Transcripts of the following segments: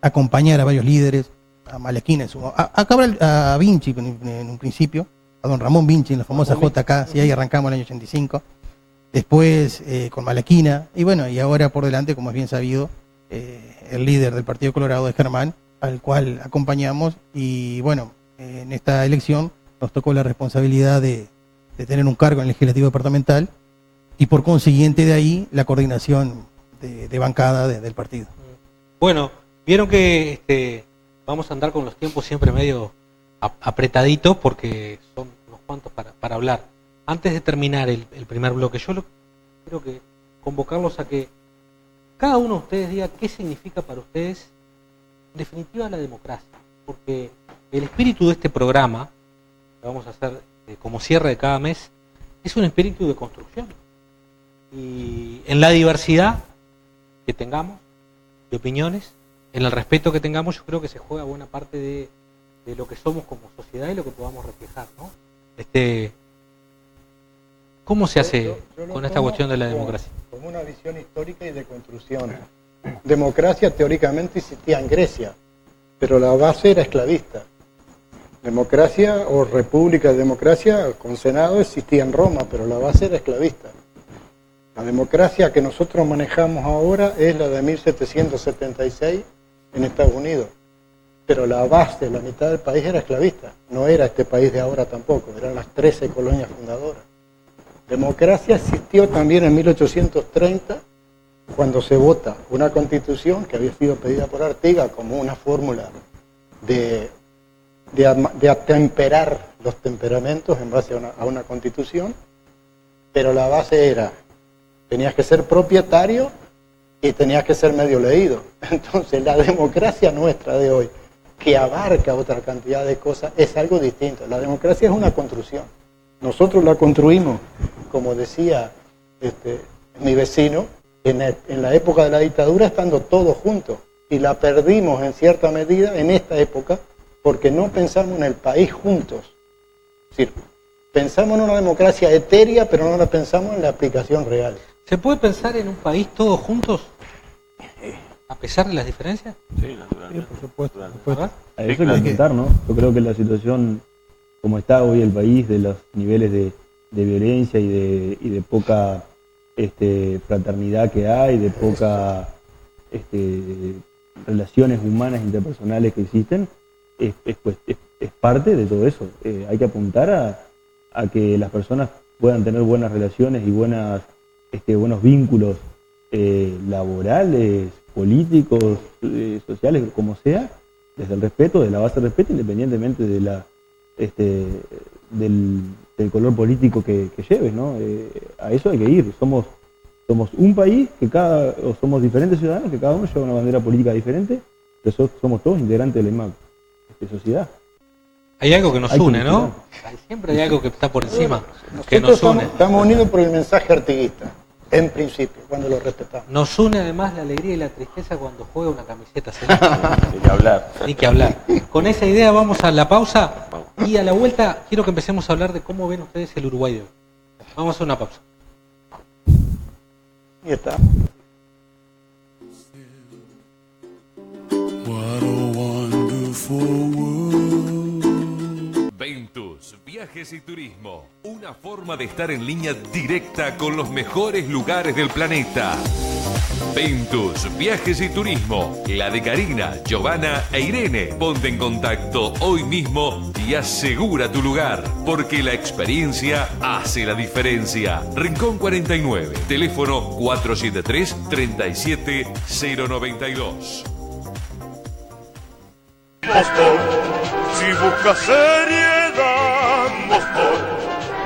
acompañar a varios líderes, a Malaquina, a Cabral, a Vinci en un principio, a don Ramón Vinci en la famosa JK, si ahí arrancamos en el año 85, después con Malaquina, y bueno, y ahora por delante, como es bien sabido, el líder del Partido Colorado es Germán, al cual acompañamos, y bueno, en esta elección nos tocó la responsabilidad de tener un cargo en el legislativo departamental, y por consiguiente de ahí la coordinación de bancada del partido. Bueno, vieron que vamos a andar con los tiempos siempre medio apretaditos porque son unos cuantos para hablar. Antes de terminar el primer bloque, yo quiero que convocarlos a que cada uno de ustedes diga qué significa para ustedes en definitiva la democracia, porque el espíritu de este programa, que vamos a hacer como cierre de cada mes, es un espíritu de construcción. Y en la diversidad que tengamos de opiniones, en el respeto que tengamos, yo creo que se juega buena parte de lo que somos como sociedad y lo que podamos reflejar, ¿no? ¿Cómo se hace con esta cuestión de la democracia? Como una visión histórica y de construcción. Democracia teóricamente existía en Grecia, pero la base era esclavista. Democracia o república de democracia con Senado existía en Roma, pero la base era esclavista. La democracia que nosotros manejamos ahora es la de 1776 en Estados Unidos, pero la base, la mitad del país era esclavista, no era este país de ahora tampoco, eran las 13 colonias fundadoras. Democracia existió también en 1830, cuando se vota una constitución que había sido pedida por Artigas como una fórmula de atemperar los temperamentos en base a una constitución, pero la base era, tenías que ser propietario y tenías que ser medio leído. Entonces la democracia nuestra de hoy, que abarca otra cantidad de cosas, es algo distinto. La democracia es una construcción. Nosotros la construimos, como decía mi vecino, en la época de la dictadura, estando todos juntos, y la perdimos en cierta medida en esta época porque no pensamos en el país juntos. Es decir, pensamos en una democracia etérea, pero no la pensamos en la aplicación real. ¿Se puede pensar en un país todos juntos, a pesar de las diferencias? Sí, naturalmente. Sí, por supuesto. A eso hay que apuntar, ¿no? Yo creo que la situación, como está hoy el país, de los niveles de violencia y de poca fraternidad que hay, de poca relaciones humanas interpersonales que existen, es parte de todo eso. Hay que apuntar a que las personas puedan tener buenas relaciones y buenos vínculos laborales, políticos, sociales, como sea, desde el respeto, de la base de respeto, independientemente de del color político que lleves, ¿no? A eso hay que ir. Somos un país o somos diferentes ciudadanos que cada uno lleva una bandera política diferente, pero somos todos integrantes de la misma sociedad. Hay algo que nos une, ¿no? Siempre hay algo que está por encima, que Nosotros nos une. estamos unidos por el mensaje artiguista, en principio, cuando lo respetamos. Nos une además la alegría y la tristeza cuando juega una camiseta celeste. Hay que hablar. Ni que hablar. Con esa idea vamos a la pausa y a la vuelta quiero que empecemos a hablar de cómo ven ustedes el Uruguay de hoy. Vamos a hacer una pausa. Y está. What a wonderful world. Ventus, viajes y turismo. Una forma de estar en línea directa con los mejores lugares del planeta. Ventus, viajes y turismo. La de Karina, Giovanna e Irene. Ponte en contacto hoy mismo y asegura tu lugar, porque la experiencia hace la diferencia. Rincón 49, teléfono 473-37092. Boston, si buscas seriedad, Boston,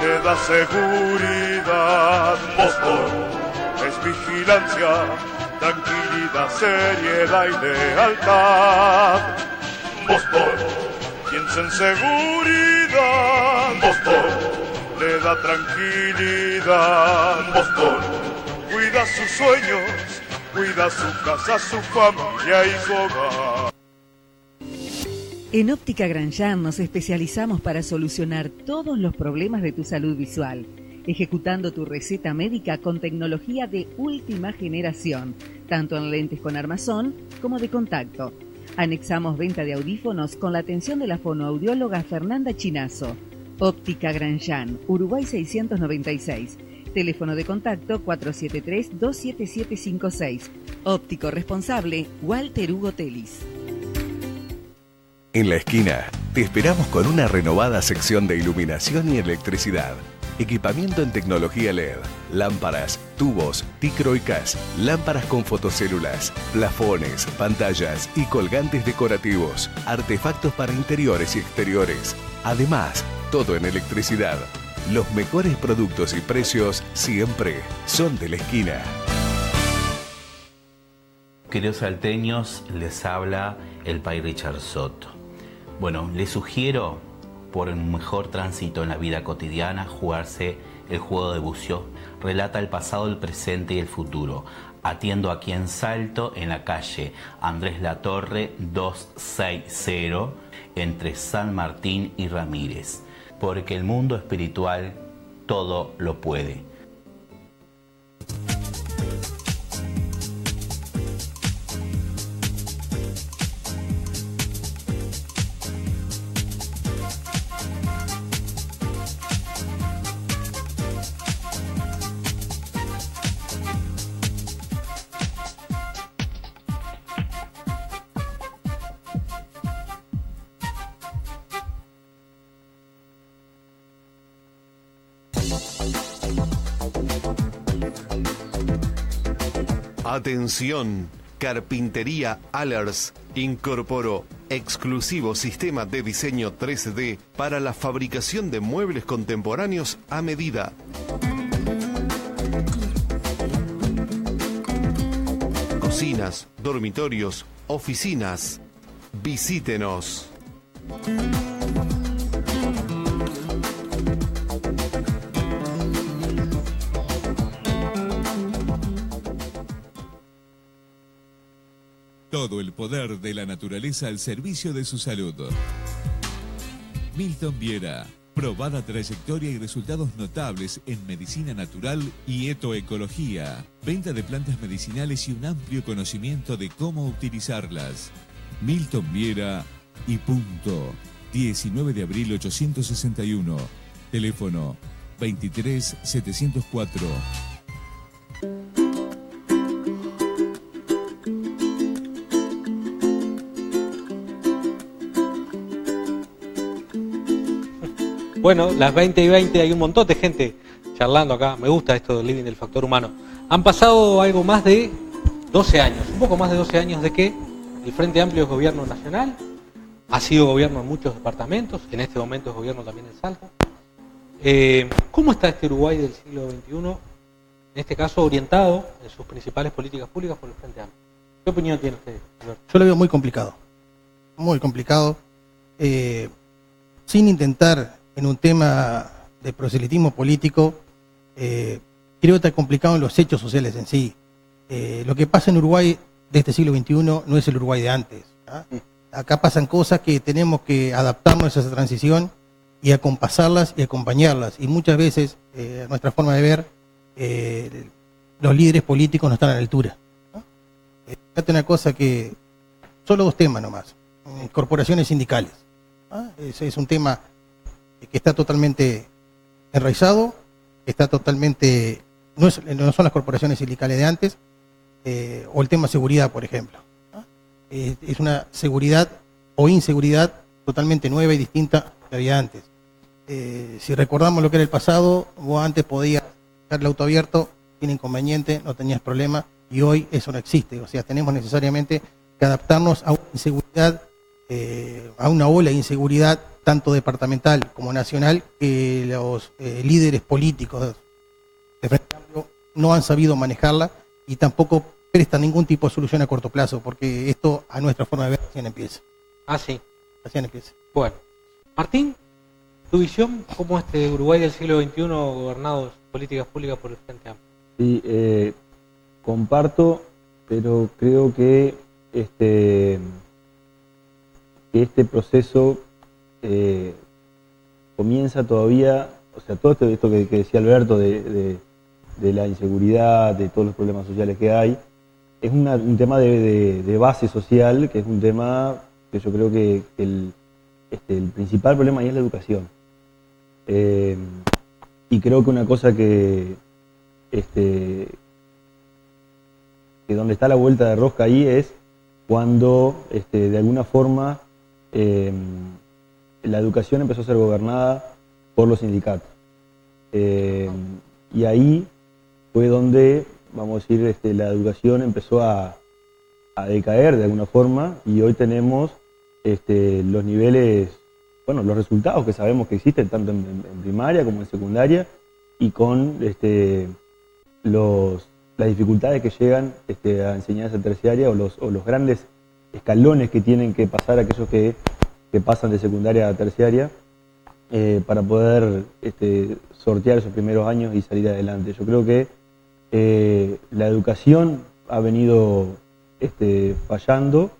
le da seguridad. Boston, es vigilancia, tranquilidad, seriedad y lealtad. Boston, piensa en seguridad. Boston, le da tranquilidad. Boston, cuida sus sueños, cuida su casa, su familia y su hogar. En Óptica Granjan nos especializamos para solucionar todos los problemas de tu salud visual, ejecutando tu receta médica con tecnología de última generación, tanto en lentes con armazón como de contacto. Anexamos venta de audífonos con la atención de la fonoaudióloga Fernanda Chinazo. Óptica Granjan, Uruguay 696. Teléfono de contacto 473-27756. Óptico responsable, Walter Hugo Telis. En la esquina, te esperamos con una renovada sección de iluminación y electricidad. Equipamiento en tecnología LED, lámparas, tubos, ticro y CAS, lámparas con fotocélulas, plafones, pantallas y colgantes decorativos, artefactos para interiores y exteriores. Además, todo en electricidad. Los mejores productos y precios siempre son de la esquina. Queridos salteños, les habla el Pai Richard Soto. Bueno, les sugiero, por un mejor tránsito en la vida cotidiana, jugarse el juego de bucio. Relata el pasado, el presente y el futuro. Atiendo aquí en Salto, en la calle Andrés Latorre 260, entre San Martín y Ramírez. Porque el mundo espiritual todo lo puede. Atención, Carpintería Allers incorporó exclusivo sistema de diseño 3D para la fabricación de muebles contemporáneos a medida. Cocinas, dormitorios, oficinas. Visítenos. Todo el poder de la naturaleza al servicio de su salud. Milton Viera, probada trayectoria y resultados notables en medicina natural y etoecología. Venta de plantas medicinales y un amplio conocimiento de cómo utilizarlas. Milton Viera y punto. 19 de abril 861. Teléfono 23 704. Bueno, las 20 y 20 hay un montón de gente charlando acá. Me gusta esto del living del factor humano. Han pasado algo más de 12 años, un poco más de 12 años de que el Frente Amplio es gobierno nacional, ha sido gobierno en muchos departamentos, en este momento es gobierno también en Salta. ¿Cómo está este Uruguay del siglo XXI, en este caso orientado en sus principales políticas públicas por el Frente Amplio? ¿Qué opinión tiene usted, Alberto? Yo lo veo muy complicado, sin intentar en un tema de proselitismo político, creo que está complicado en los hechos sociales en sí. Lo que pasa en Uruguay de este siglo XXI no es el Uruguay de antes. Acá pasan cosas que tenemos que adaptarnos a esa transición y acompasarlas y acompañarlas. Y muchas veces, a nuestra forma de ver, los líderes políticos no están a la altura. Fíjate una cosa que, solo dos temas nomás, corporaciones sindicales. Ese es un tema que está totalmente enraizado, está totalmente, no son las corporaciones sindicales de antes, o el tema seguridad, por ejemplo. Es una seguridad o inseguridad totalmente nueva y distinta que había antes. Si recordamos lo que era el pasado, vos antes podías dejar el auto abierto sin inconveniente, no tenías problema, y hoy eso no existe. O sea, tenemos necesariamente que adaptarnos a una inseguridad, a una ola de inseguridad tanto departamental como nacional, que los líderes políticos de Frente Amplio no han sabido manejarla y tampoco prestan ningún tipo de solución a corto plazo, porque esto, a nuestra forma de ver, recién empieza. Ah, sí. Recién empieza. Bueno, Martín, tu visión, ¿cómo este Uruguay del siglo XXI gobernado políticas públicas por el Frente Amplio? Sí, comparto, pero creo que este proceso comienza todavía, o sea, todo esto que decía Alberto de la inseguridad, de todos los problemas sociales que hay, es un tema de base social, que es un tema que yo creo que el principal problema ahí es la educación. Y creo que una cosa que donde está la vuelta de rosca ahí es cuando de alguna forma la educación empezó a ser gobernada por los sindicatos. Y ahí fue donde, vamos a decir, la educación empezó a decaer de alguna forma, y hoy tenemos los niveles, bueno, los resultados que sabemos que existen tanto en primaria como en secundaria, y con las dificultades que llegan a enseñanza terciaria, o los grandes escalones que tienen que pasar aquellos que pasan de secundaria a terciaria para poder sortear esos primeros años y salir adelante. Yo creo que la educación ha venido fallando.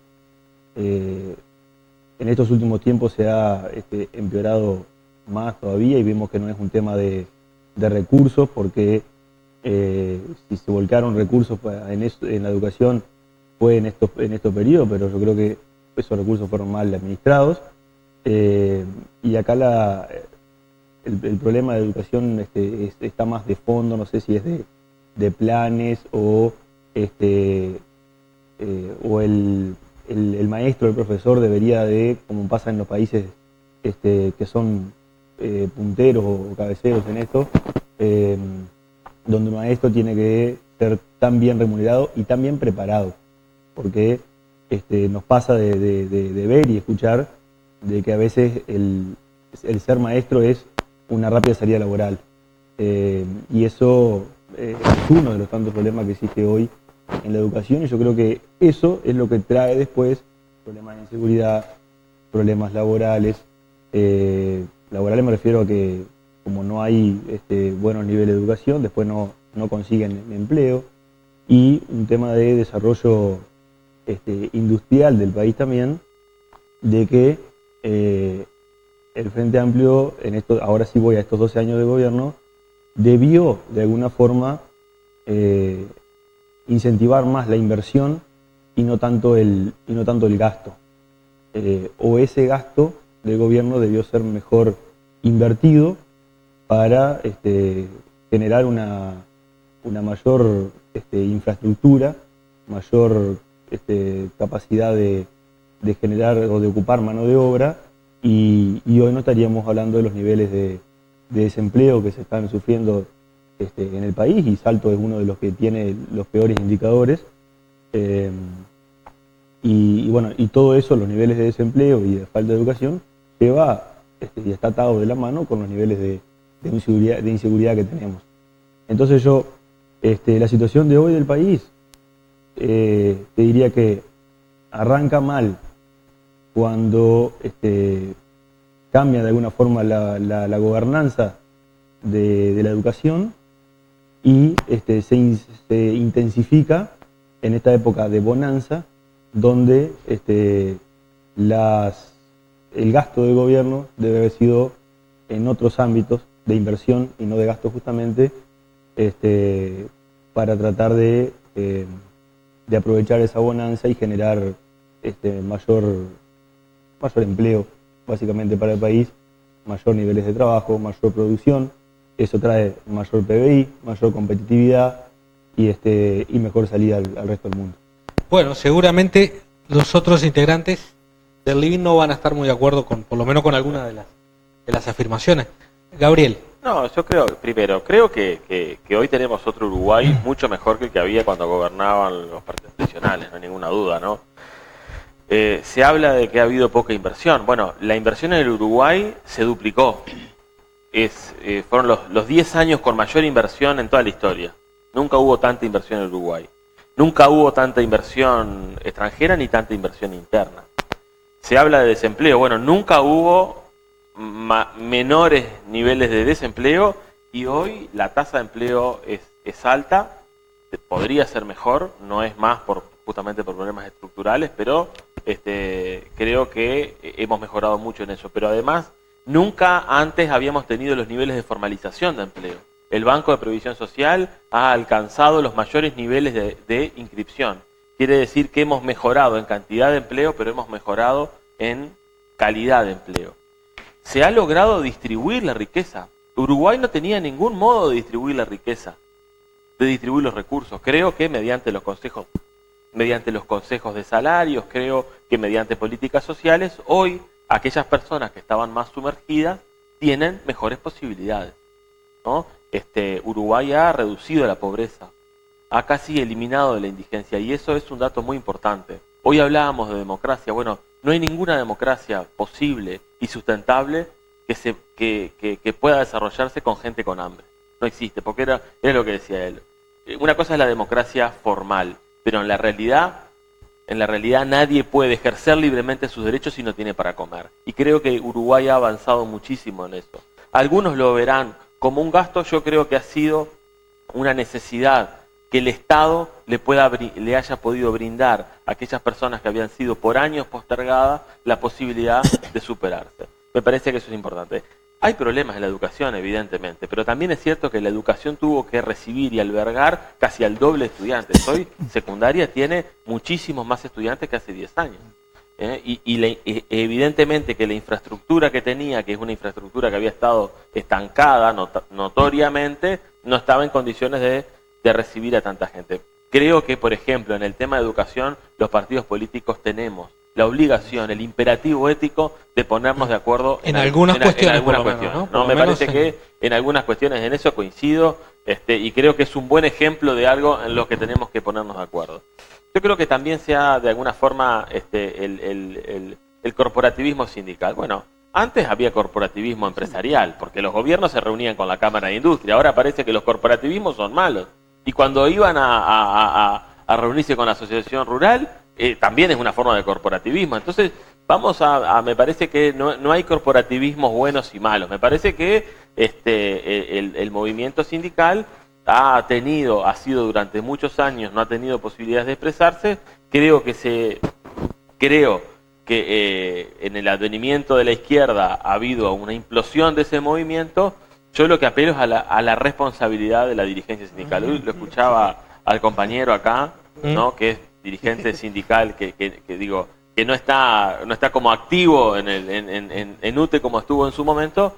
En estos últimos tiempos se ha empeorado más todavía, y vemos que no es un tema de recursos, porque si se volcaron recursos en la educación fue en estos periodos, pero yo creo que esos recursos fueron mal administrados. Y acá el problema de educación está más de fondo, no sé si es de planes o el maestro, el profesor debería de, como pasa en los países que son punteros o cabeceros en esto, donde un maestro tiene que ser tan bien remunerado y tan bien preparado, porque nos pasa de ver y escuchar de que a veces el ser maestro es una rápida salida laboral, y eso es uno de los tantos problemas que existe hoy en la educación, y yo creo que eso es lo que trae después problemas de inseguridad, problemas laborales. Laborales me refiero a que como no hay buenos niveles de educación, después no consiguen empleo, y un tema de desarrollo industrial del país también, de que el Frente Amplio, ahora sí voy a estos 12 años de gobierno, debió de alguna forma incentivar más la inversión y no tanto el gasto. O ese gasto del gobierno debió ser mejor invertido para generar una mayor infraestructura, mayor capacidad de generar o de ocupar mano de obra, y hoy no estaríamos hablando de los niveles de desempleo que se están sufriendo en el país, y Salto es uno de los que tiene los peores indicadores. Y bueno, y todo eso, los niveles de desempleo y de falta de educación, lleva y está atado de la mano con los niveles de inseguridad que tenemos. Entonces la situación de hoy del país, te diría que arranca mal cuando cambia de alguna forma la gobernanza de la educación, y se intensifica en esta época de bonanza, donde el gasto del gobierno debe haber sido en otros ámbitos de inversión y no de gasto, justamente para tratar de aprovechar esa bonanza y generar mayor empleo, básicamente, para el país, mayor niveles de trabajo, mayor producción. Eso trae mayor PBI, mayor competitividad y mejor salida al resto del mundo. Bueno, seguramente los otros integrantes del Living no van a estar muy de acuerdo por lo menos con alguna de las afirmaciones. Gabriel. No, yo creo que hoy tenemos otro Uruguay mucho mejor que el que había cuando gobernaban los partidos tradicionales, no hay ninguna duda, ¿no? Se habla de que ha habido poca inversión. Bueno, la inversión en el Uruguay se duplicó. Fueron los 10 años con mayor inversión en toda la historia. Nunca hubo tanta inversión en el Uruguay. Nunca hubo tanta inversión extranjera ni tanta inversión interna. Se habla de desempleo. Bueno, nunca hubo menores niveles de desempleo, y hoy la tasa de empleo es alta. Podría ser mejor, no es más justamente por problemas estructurales, pero creo que hemos mejorado mucho en eso. Pero además, nunca antes habíamos tenido los niveles de formalización de empleo. El Banco de Previsión Social ha alcanzado los mayores niveles de inscripción. quiere decir que hemos mejorado en cantidad de empleo, pero hemos mejorado en calidad de empleo. Se ha logrado distribuir la riqueza. Uruguay no tenía ningún modo de distribuir la riqueza, de distribuir los recursos. Creo que mediante los consejos de salarios, creo que mediante políticas sociales, hoy aquellas personas que estaban más sumergidas tienen mejores posibilidades, ¿no? Uruguay ha reducido la pobreza, ha casi eliminado la indigencia, y eso es un dato muy importante. Hoy hablábamos de democracia. Bueno, no hay ninguna democracia posible y sustentable que pueda desarrollarse con gente con hambre. No existe, porque era lo que decía él. Una cosa es la democracia formal, pero en la realidad nadie puede ejercer libremente sus derechos si no tiene para comer. Y creo que Uruguay ha avanzado muchísimo en eso. Algunos lo verán como un gasto, yo creo que ha sido una necesidad que el Estado le haya podido brindar a aquellas personas que habían sido por años postergadas la posibilidad de superarse. Me parece que eso es importante. Hay problemas en la educación, evidentemente, pero también es cierto que la educación tuvo que recibir y albergar casi al doble de estudiantes. Hoy secundaria tiene muchísimos más estudiantes que hace 10 años. Evidentemente que la infraestructura que tenía, que es una infraestructura que había estado estancada notoriamente, no estaba en condiciones de recibir a tanta gente. Creo que, por ejemplo, en el tema de educación, los partidos políticos tenemos la obligación, el imperativo ético de ponernos de acuerdo en algunas cuestiones. ¿No? Me parece que en algunas cuestiones en eso coincido, y creo que es un buen ejemplo de algo en lo que tenemos que ponernos de acuerdo. Yo creo que también se ha, de alguna forma, el corporativismo sindical. Bueno, antes había corporativismo empresarial, porque los gobiernos se reunían con la Cámara de Industria. Ahora parece que los corporativismos son malos. Y cuando iban a reunirse con la asociación rural, también es una forma de corporativismo. Entonces, me parece que no hay corporativismos buenos y malos. Me parece que el movimiento sindical ha sido durante muchos años, no ha tenido posibilidades de expresarse. Creo que en el advenimiento de la izquierda ha habido una implosión de ese movimiento. Yo lo que apelo es a la responsabilidad de la dirigencia sindical. Hoy lo escuchaba al compañero acá, ¿no? Que es dirigente sindical, que no está como activo en UTE como estuvo en su momento.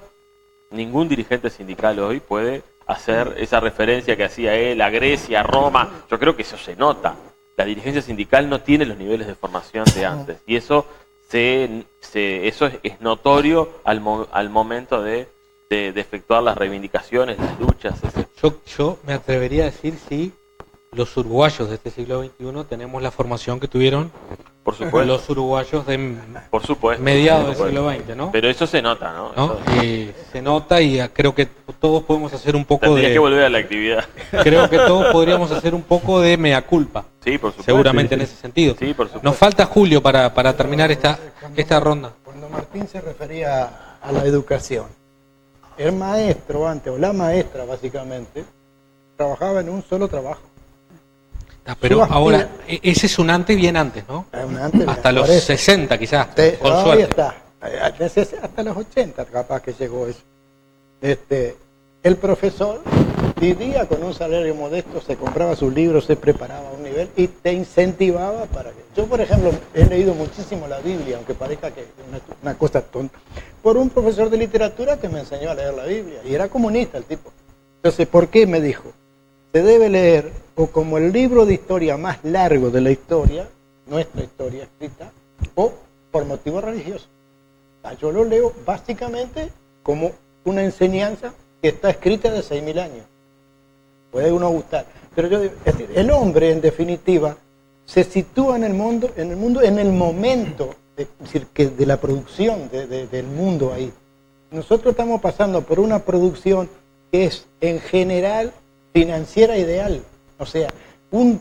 Ningún dirigente sindical hoy puede hacer esa referencia que hacía él a Grecia, a Roma. Yo creo que eso se nota. La dirigencia sindical no tiene los niveles de formación de antes, y eso es notorio al momento de efectuar las reivindicaciones, las luchas. Yo me atrevería a decir si los uruguayos de este siglo XXI tenemos la formación que tuvieron por supuesto los uruguayos de mediados del siglo XX, ¿no? Pero eso se nota, ¿no? Se nota, y creo que todos podemos hacer un poco Tendría que volver a la actividad. Creo que todos podríamos hacer un poco de mea culpa. Sí, por supuesto. Seguramente en ese sentido. Sí, por supuesto. Nos falta Julio para terminar esta ronda. Cuando Martín se refería a la educación, el maestro antes, o la maestra básicamente, trabajaba en un solo trabajo. Pero ahora, ese es un antes bien antes, ¿no? Hasta los 60 quizás, con suerte. Está. Hasta los 80 capaz que llegó eso. El profesor vivía con un salario modesto, se compraba sus libros, se preparaba a un nivel y te incentivaba para que... Yo, por ejemplo, he leído muchísimo la Biblia, aunque parezca que es una cosa tonta, por un profesor de literatura que me enseñó a leer la Biblia, y era comunista el tipo. Entonces, ¿por qué? Me dijo, se debe leer o como el libro de historia más largo de la historia, nuestra historia escrita, o por motivos religiosos. Yo lo leo básicamente como una enseñanza que está escrita de 6.000 años. Puede uno gustar, pero yo digo, es decir, el hombre en definitiva se sitúa en el mundo, en el momento de la producción del mundo ahí. Nosotros estamos pasando por una producción que es en general financiera ideal. O sea, un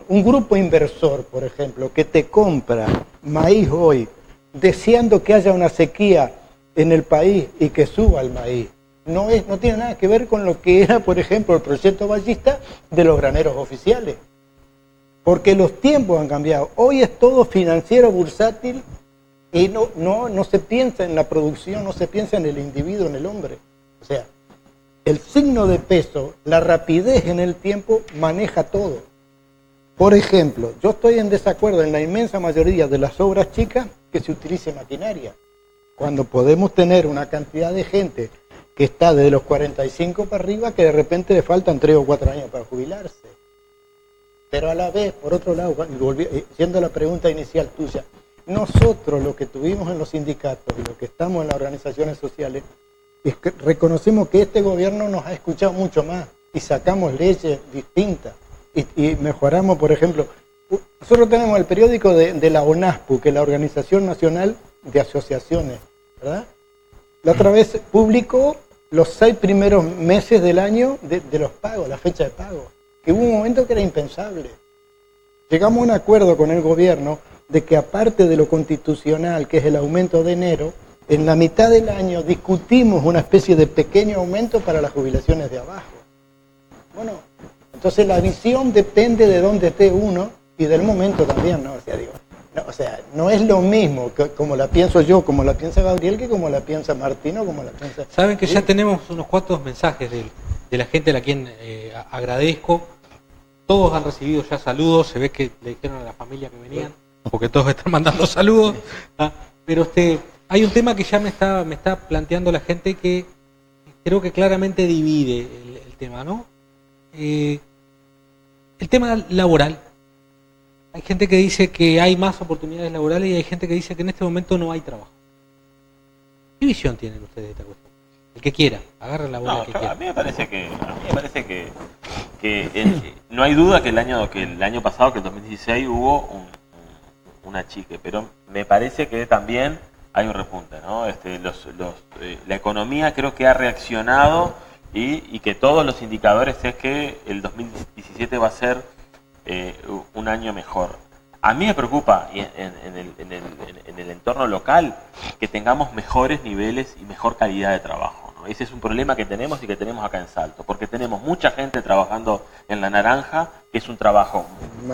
grupo inversor, por ejemplo, que te compra maíz hoy, deseando que haya una sequía en el país y que suba el maíz, no tiene nada que ver con lo que era, por ejemplo, el proyecto ballista de los graneros oficiales. Porque los tiempos han cambiado. Hoy es todo financiero, bursátil, y no se piensa en la producción, no se piensa en el individuo, en el hombre. O sea, el signo de peso, la rapidez en el tiempo maneja todo. Por ejemplo, yo estoy en desacuerdo en la inmensa mayoría de las obras chicas que se utilice maquinaria, cuando podemos tener una cantidad de gente que está desde los 45 para arriba que de repente le faltan 3 o 4 años para jubilarse. Pero a la vez, por otro lado, yendo a la pregunta inicial tuya, nosotros lo que tuvimos en los sindicatos y lo que estamos en las organizaciones sociales, es que reconocemos que este gobierno nos ha escuchado mucho más y sacamos leyes distintas y mejoramos, por ejemplo, nosotros tenemos el periódico de la ONASPU, que es la Organización Nacional de Asociaciones, ¿verdad? La otra vez publicó los 6 primeros meses del año de los pagos, la fecha de pago, que hubo un momento que era impensable. Llegamos a un acuerdo con el gobierno de que aparte de lo constitucional, que es el aumento de enero, en la mitad del año discutimos una especie de pequeño aumento para las jubilaciones de abajo. Bueno, entonces la visión depende de dónde esté uno y del momento también, ¿no? O sea, no es lo mismo como la pienso yo, como la piensa Gabriel, que como la piensa Martino, como la piensa... Saben que ya tenemos unos cuantos mensajes de la gente a la quien agradezco. Todos han recibido ya saludos, se ve que le dijeron a la familia que venían, porque todos están mandando saludos. Pero hay un tema que ya me está planteando la gente que creo que claramente divide el tema, ¿no? El tema laboral. Hay gente que dice que hay más oportunidades laborales y hay gente que dice que en este momento no hay trabajo. ¿Qué visión tienen ustedes de esta cuestión? El que quiera, agarre la bola que quiera. A mí me parece que no hay duda que el año pasado, que el 2016, hubo un achique, pero me parece que también hay un repunte, ¿no? La economía creo que ha reaccionado y que todos los indicadores es que el 2017 va a ser un año mejor. A mí me preocupa en el entorno local que tengamos mejores niveles y mejor calidad de trabajo, ¿no? Ese es un problema que tenemos y que tenemos acá en Salto, porque tenemos mucha gente trabajando en la naranja, que es un trabajo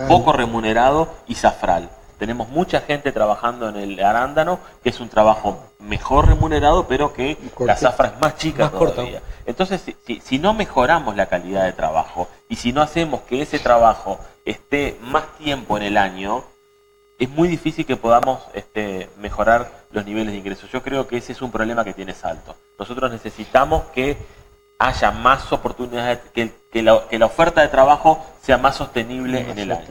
poco remunerado y zafral. Tenemos mucha gente trabajando en el arándano, que es un trabajo mejor remunerado, pero que la zafra es más chica todavía. Entonces, si no mejoramos la calidad de trabajo y si no hacemos que ese trabajo esté más tiempo en el año, es muy difícil que podamos mejorar los niveles de ingresos. Yo creo que ese es un problema que tiene Salto. Nosotros necesitamos que haya más oportunidades, que la oferta de trabajo sea más sostenible en el año.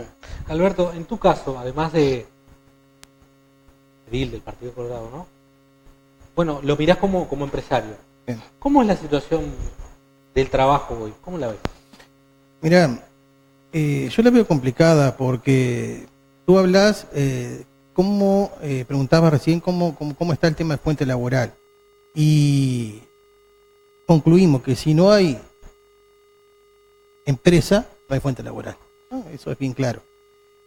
Alberto, en tu caso, además de edil del Partido Colorado, ¿no? Bueno, lo mirás como empresario. Bien. ¿Cómo es la situación del trabajo hoy? ¿Cómo la ves? Mirá, yo la veo complicada porque tú hablas, preguntabas recién cómo está el tema del puente laboral. Y concluimos que si no hay empresa, no hay fuente laboral. Eso es bien claro.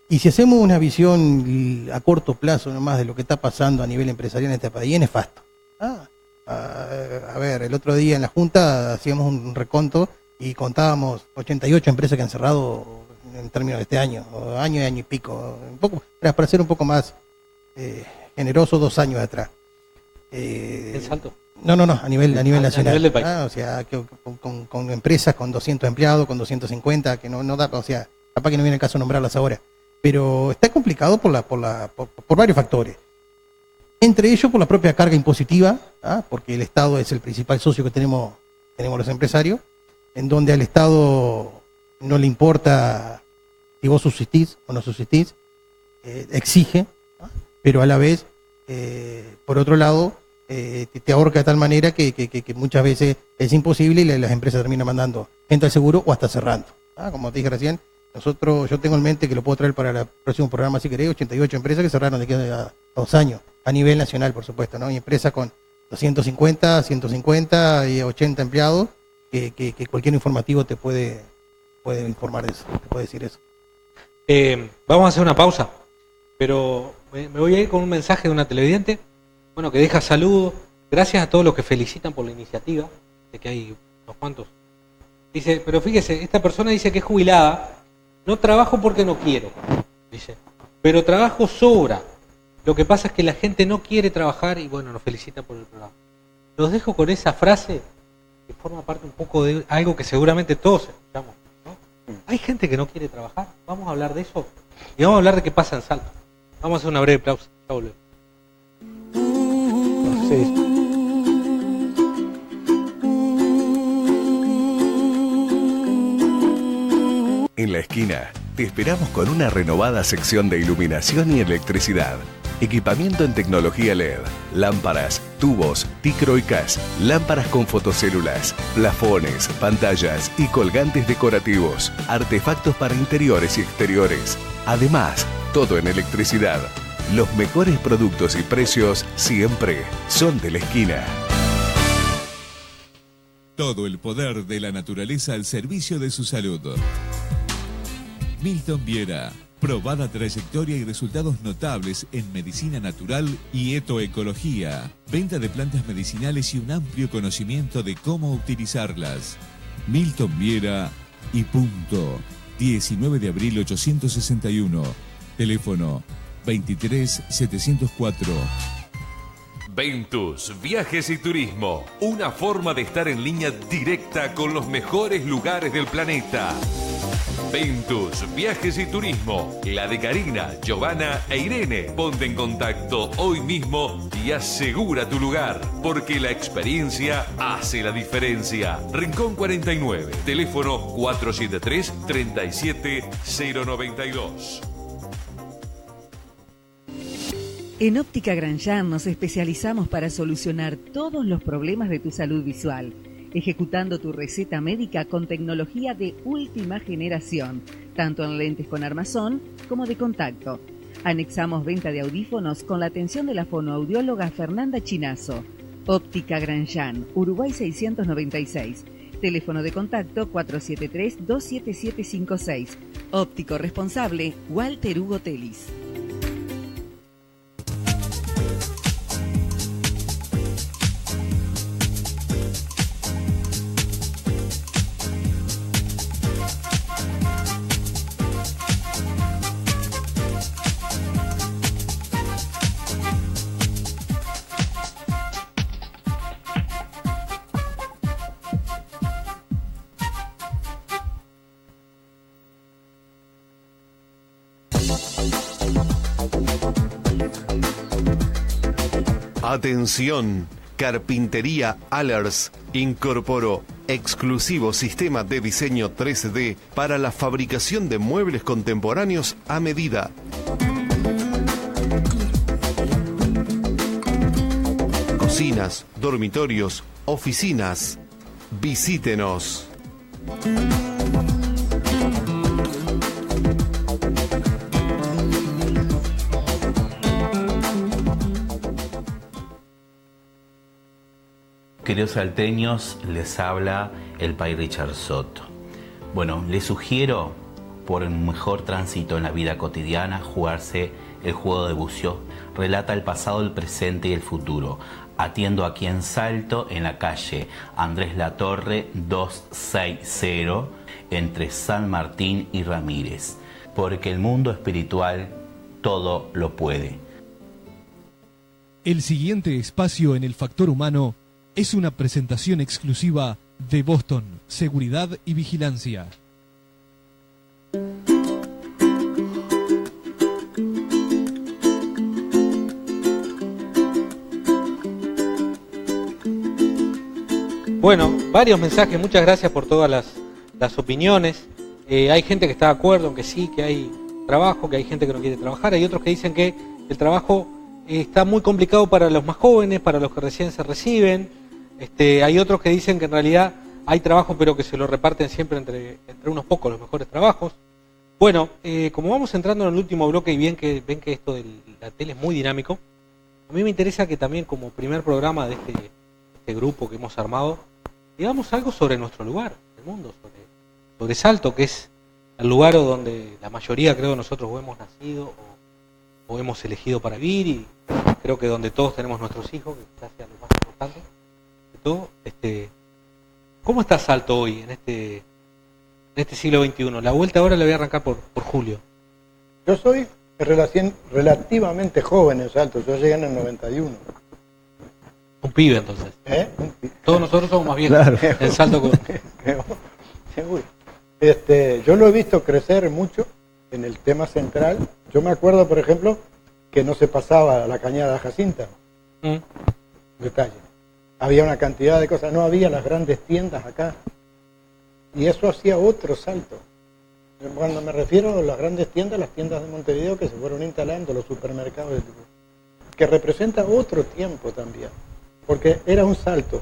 Y si hacemos una visión a corto plazo nomás de lo que está pasando a nivel empresarial en este país, es nefasto. A ver, el otro día en la Junta hacíamos un reconto y contábamos 88 empresas que han cerrado en términos de este año, o año y pico, un poco, para ser un poco más generoso, 2 años atrás. ¿El Salto? No, a nivel nacional. A nivel del país. O sea, que con empresas con 200 empleados, con 250, que no da, o sea, capaz que no viene el caso nombrarlas ahora. Pero está complicado por varios factores. Entre ellos por la propia carga impositiva, porque el Estado es el principal socio que tenemos los empresarios, en donde al Estado no le importa si vos subsistís o no subsistís, exige, pero a la vez, por otro lado, te ahorca de tal manera que muchas veces es imposible y las empresas terminan mandando gente al seguro o hasta cerrando. Como te dije recién, yo tengo en mente que lo puedo traer para el próximo programa, si querés, 88 empresas que cerraron de aquí a 2 años, a nivel nacional, por supuesto, ¿no? Y empresas con 250, 150 y 80 empleados, que cualquier informativo te puede informar de eso, te puede decir eso. Vamos a hacer una pausa, pero me voy a ir con un mensaje de una televidente, que deja saludos. Gracias a todos los que felicitan por la iniciativa, de que hay unos cuantos. Dice, pero fíjese, esta persona dice que es jubilada, no trabajo porque no quiero, dice, pero trabajo sobra. Lo que pasa es que la gente no quiere trabajar y nos felicita por el programa. Los dejo con esa frase que forma parte un poco de algo que seguramente todos escuchamos, ¿no? Hay gente que no quiere trabajar. Vamos a hablar de eso y vamos a hablar de qué pasa en Salto. Vamos a hacer una breve pausa. Ya volvemos. Sí. En la esquina, te esperamos con una renovada sección de iluminación y electricidad. Equipamiento en tecnología LED, lámparas, tubos, ticro y CAS, lámparas con fotocélulas, plafones, pantallas y colgantes decorativos, artefactos para interiores y exteriores. Además, todo en electricidad. Los mejores productos y precios siempre son de la esquina. Todo el poder de la naturaleza al servicio de su salud. Milton Viera, probada trayectoria y resultados notables en medicina natural y etoecología. Venta de plantas medicinales y un amplio conocimiento de cómo utilizarlas. Milton Viera y punto. 19 de abril 861. Teléfono 23 704. Ventus, Viajes y Turismo. Una forma de estar en línea directa con los mejores lugares del planeta. Ventus, Viajes y Turismo. La de Karina, Giovanna e Irene. Ponte en contacto hoy mismo y asegura tu lugar, porque la experiencia hace la diferencia. Rincón 49, teléfono 473-37092. En Óptica Granjan nos especializamos para solucionar todos los problemas de tu salud visual, ejecutando tu receta médica con tecnología de última generación, tanto en lentes con armazón como de contacto. Anexamos venta de audífonos con la atención de la fonoaudióloga Fernanda Chinazo. Óptica Granjan, Uruguay 696. Teléfono de contacto 473-27756. Óptico responsable Walter Hugo Telis. Atención, Carpintería Allers incorporó exclusivo sistema de diseño 3D para la fabricación de muebles contemporáneos a medida. Cocinas, dormitorios, oficinas. Visítenos. Queridos salteños, les habla el Pai Richard Soto. Bueno, les sugiero, por un mejor tránsito en la vida cotidiana, jugarse el juego de bucio. Relata el pasado, el presente y el futuro. Atiendo aquí en Salto, en la calle Andrés Latorre 260, entre San Martín y Ramírez. Porque el mundo espiritual todo lo puede. El siguiente espacio en el factor humano es una presentación exclusiva de Boston, Seguridad y Vigilancia. Bueno, varios mensajes, muchas gracias por todas las opiniones. Hay gente que está de acuerdo en que sí, que hay trabajo, que hay gente que no quiere trabajar. Hay otros que dicen que el trabajo está muy complicado para los más jóvenes, para los que recién se reciben. Hay otros que dicen que en realidad hay trabajo, pero que se lo reparten siempre entre unos pocos los mejores trabajos. Bueno, como vamos entrando en el último bloque y ven que esto de la tele es muy dinámico, a mí me interesa que también como primer programa de este grupo que hemos armado, digamos algo sobre nuestro lugar, el mundo, sobre Salto, que es el lugar donde la mayoría, creo, nosotros hemos nacido o hemos elegido para vivir, y creo que donde todos tenemos nuestros hijos, que quizás sea lo más importante. Todo, ¿cómo está Salto hoy en este siglo XXI? La vuelta ahora la voy a arrancar por Julio. Yo soy relativamente joven en Salto, yo llegué en el 91. Un pibe entonces. Todos nosotros somos más viejos. Claro. En Salto. Seguro. Yo lo he visto crecer mucho en el tema central. Yo me acuerdo, por ejemplo, que no se pasaba la cañada Jacinta. Detalle. Había una cantidad de cosas, no había las grandes tiendas acá. Y eso hacía otro salto. Cuando me refiero a las grandes tiendas, las tiendas de Montevideo que se fueron instalando, los supermercados, que representa otro tiempo también. Porque era un salto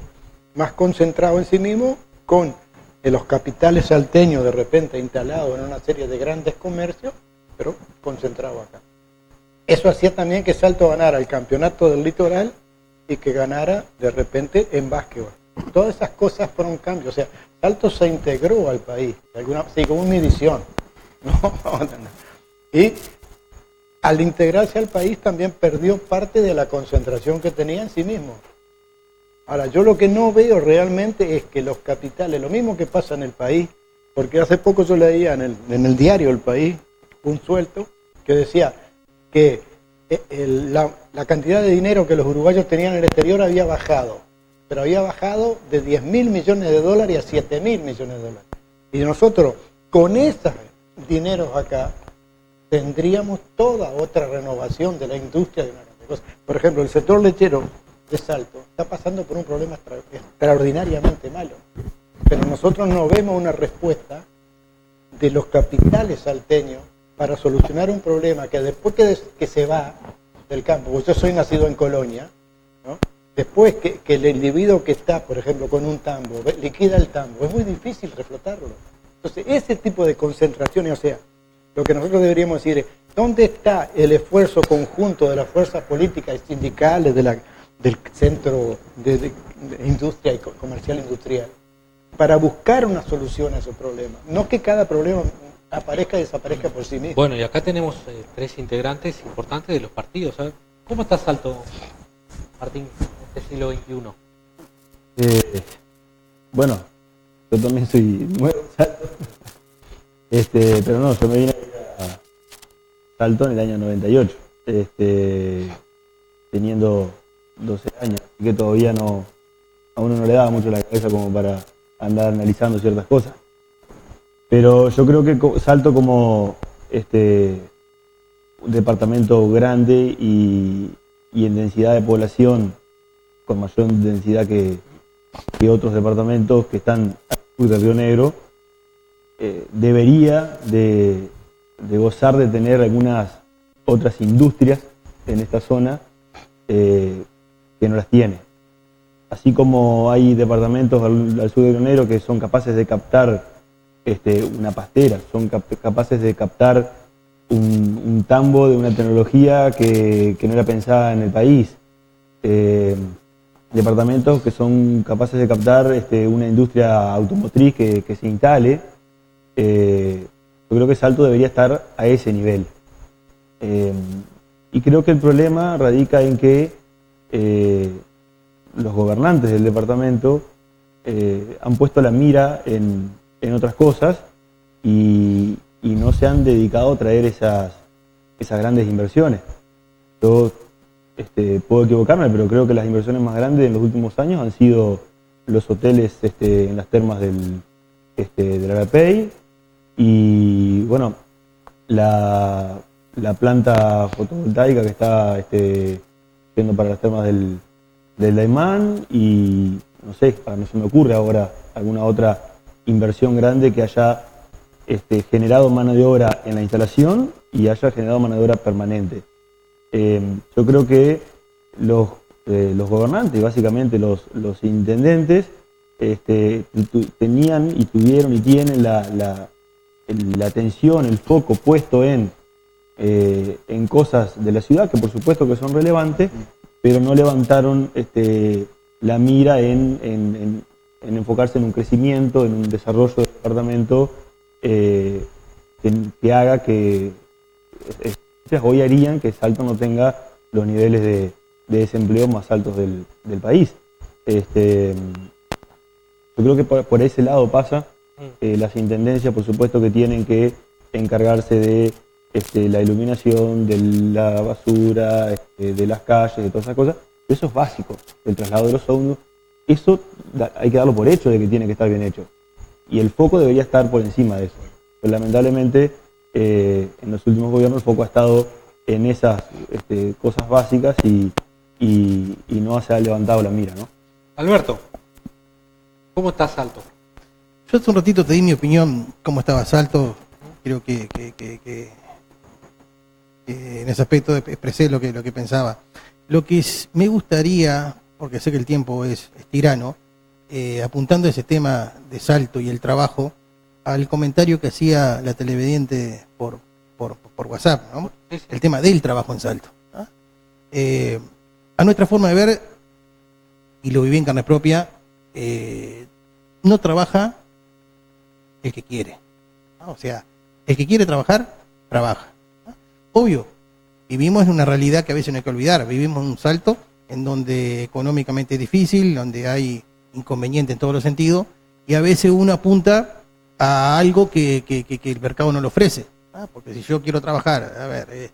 más concentrado en sí mismo, con los capitales salteños de repente instalados en una serie de grandes comercios, pero concentrado acá. Eso hacía también que Salto ganara el campeonato del litoral y que ganara de repente en básquetbol. Todas esas cosas fueron cambios. O sea, Salto se integró al país, según mi visión. Y al integrarse al país también perdió parte de la concentración que tenía en sí mismo. Ahora, yo lo que no veo realmente es que los capitales, lo mismo que pasa en el país, porque hace poco yo leía en el diario El País un suelto que decía que la cantidad de dinero que los uruguayos tenían en el exterior había bajado, pero había bajado de 10.000 millones de dólares a 7.000 millones de dólares. Y nosotros, con esos dineros acá, tendríamos toda otra renovación de la industria de una cosa. Por ejemplo, el sector lechero de Salto está pasando por un problema extraordinariamente malo, pero nosotros no vemos una respuesta de los capitales salteños para solucionar un problema que después que se va del campo, porque yo soy nacido en Colonia, ¿no? Después que el individuo que está, por ejemplo, con un tambo, liquida el tambo, es muy difícil reflotarlo. Entonces, ese tipo de concentraciones, o sea, lo que nosotros deberíamos decir es, ¿dónde está el esfuerzo conjunto de las fuerzas políticas y sindicales del centro de industria y comercial industrial para buscar una solución a esos problemas? No que cada problema aparezca y desaparezca por sí mismo. Bueno, y acá tenemos tres integrantes importantes de los partidos. ¿Sabes? ¿Cómo está Salto, Martín, en este siglo XXI? Bueno, yo también soy nuevo en Salto, pero no, yo me vine a Salto en el año 98, teniendo 12 años, así que todavía no, a uno no le daba mucho la cabeza como para andar analizando ciertas cosas. Pero yo creo que Salto como un departamento grande y en densidad de población, con mayor densidad que otros departamentos que están al sur de Río Negro, debería de gozar de tener algunas otras industrias en esta zona que no las tiene. Así como hay departamentos al sur de Río Negro que son capaces de captar una pastera, son capaces de captar un tambo de una tecnología que no era pensada en el país. Departamentos que son capaces de captar una industria automotriz que se instale. Yo creo que Salto debería estar a ese nivel. Y creo que el problema radica en que los gobernantes del departamento han puesto la mira en otras cosas y no se han dedicado a traer esas grandes inversiones. Yo puedo equivocarme, pero creo que las inversiones más grandes en los últimos años han sido los hoteles en las termas del Arapey y, bueno, la planta fotovoltaica que está yendo para las termas del Daymán y, no sé, no se me ocurre ahora alguna otra inversión grande que haya generado mano de obra en la instalación y haya generado mano de obra permanente. Yo creo que los gobernantes, básicamente los intendentes, tenían y tuvieron y tienen la atención, el foco puesto en cosas de la ciudad que por supuesto que son relevantes, pero no levantaron la mira en enfocarse en un crecimiento, en un desarrollo del departamento que haga que hoy harían que Salto no tenga los niveles de desempleo más altos del país. Yo creo que por ese lado pasa. Las intendencias, por supuesto, que tienen que encargarse de la iluminación, de la basura, de las calles, de todas esas cosas. Eso es básico, el traslado de los ómnibus. Eso hay que darlo por hecho de que tiene que estar bien hecho. y el foco debería estar por encima de eso. Pero lamentablemente en los últimos gobiernos el foco ha estado en esas cosas básicas y no se ha levantado la mira, ¿no? Alberto, ¿cómo está Salto? Yo hace un ratito te di mi opinión cómo estaba Salto. Creo que en ese aspecto expresé lo que pensaba. Lo que me gustaría, porque sé que el tiempo es tirano, apuntando a ese tema de Salto y el trabajo, al comentario que hacía la televidente por WhatsApp, ¿no? El tema del trabajo en Salto, ¿no? A nuestra forma de ver, y lo viví en carne propia, no trabaja el que quiere, ¿no? O sea, el que quiere trabajar, trabaja, ¿no? Obvio, vivimos en una realidad que a veces no hay que olvidar. Vivimos en un Salto en donde económicamente es difícil, donde hay inconveniente en todos los sentidos, y a veces uno apunta a algo que el mercado no le ofrece, ¿no? Porque si yo quiero trabajar, a ver,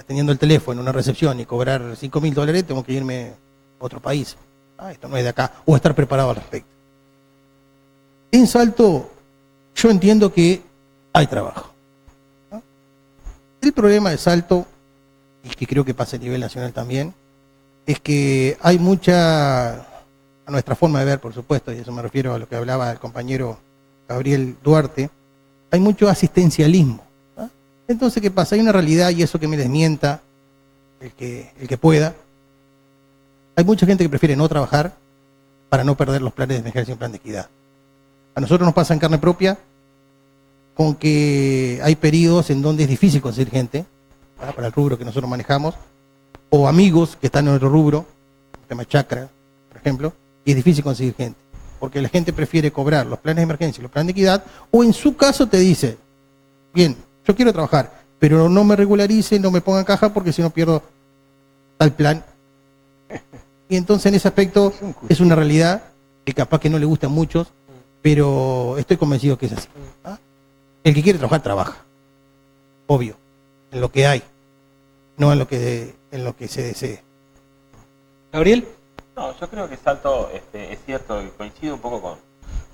teniendo el teléfono en una recepción y cobrar $5.000, tengo que irme a otro país. Esto no es de acá, o estar preparado al respecto. En Salto, yo entiendo que hay trabajo, ¿no? El problema de Salto, y que creo que pasa a nivel nacional también, es que hay mucha, a nuestra forma de ver, por supuesto, y eso me refiero a lo que hablaba el compañero Gabriel Duarte, hay mucho asistencialismo, ¿no? Entonces, ¿qué pasa? Hay una realidad, y eso que me desmienta el que pueda. Hay mucha gente que prefiere no trabajar para no perder los planes de emergencia y un plan de equidad. A nosotros nos pasa en carne propia con que hay periodos en donde es difícil conseguir gente, ¿verdad?, para el rubro que nosotros manejamos, o amigos que están en otro rubro, el tema chacra, por ejemplo, y es difícil conseguir gente, porque la gente prefiere cobrar los planes de emergencia y los planes de equidad, o en su caso te dice, bien, yo quiero trabajar, pero no me regularice, no me ponga en caja porque si no pierdo tal plan. Y entonces en ese aspecto es una realidad que capaz que no le gusta a muchos, pero estoy convencido que es así, ¿ah? El que quiere trabajar, trabaja. Obvio, en lo que hay, no en lo que se desee. ¿Gabriel? No, yo creo que Salto, es cierto, y coincido un poco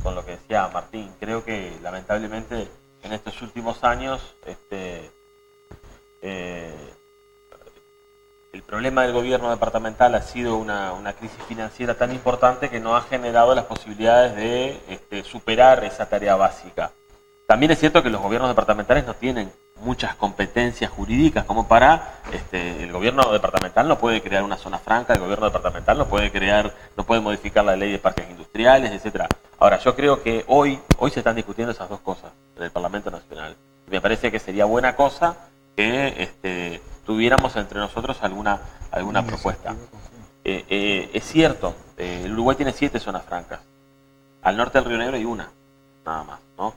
con lo que decía Martín. Creo que lamentablemente en estos últimos años el problema del gobierno departamental ha sido una crisis financiera tan importante que no ha generado las posibilidades de superar esa tarea básica. También es cierto que los gobiernos departamentales no tienen muchas competencias jurídicas como para, el gobierno departamental no puede crear una zona franca, el gobierno departamental no puede modificar la ley de parques industriales, etcétera. Ahora, yo creo que hoy se están discutiendo esas dos cosas en el Parlamento Nacional. Y me parece que sería buena cosa que tuviéramos entre nosotros alguna propuesta. Es cierto, el Uruguay tiene 7 zonas francas. Al norte del Río Negro hay una, nada más, ¿no?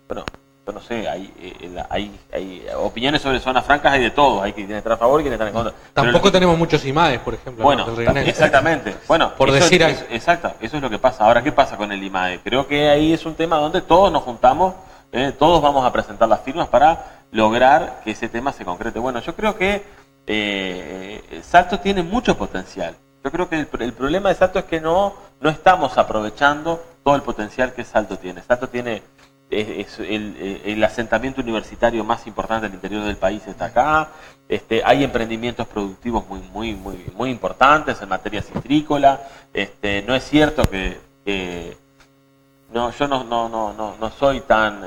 Pero yo no sé, hay opiniones sobre zonas francas, hay de todo, hay quienes están a favor y quienes están en contra. Tampoco tenemos muchos IMADes, por ejemplo. Bueno, exactamente. Bueno, por decir algo. Exacto, eso es lo que pasa. Ahora, ¿qué pasa con el IMADE? Creo que ahí es un tema donde todos nos juntamos, todos vamos a presentar las firmas para lograr que ese tema se concrete. Bueno, yo creo que Salto tiene mucho potencial. Yo creo que el problema de Salto es que no estamos aprovechando todo el potencial que Salto tiene. Salto tiene el asentamiento universitario más importante del interior del país está acá. Hay emprendimientos productivos muy importantes en materia citrícola. No es cierto que no, yo no soy tan,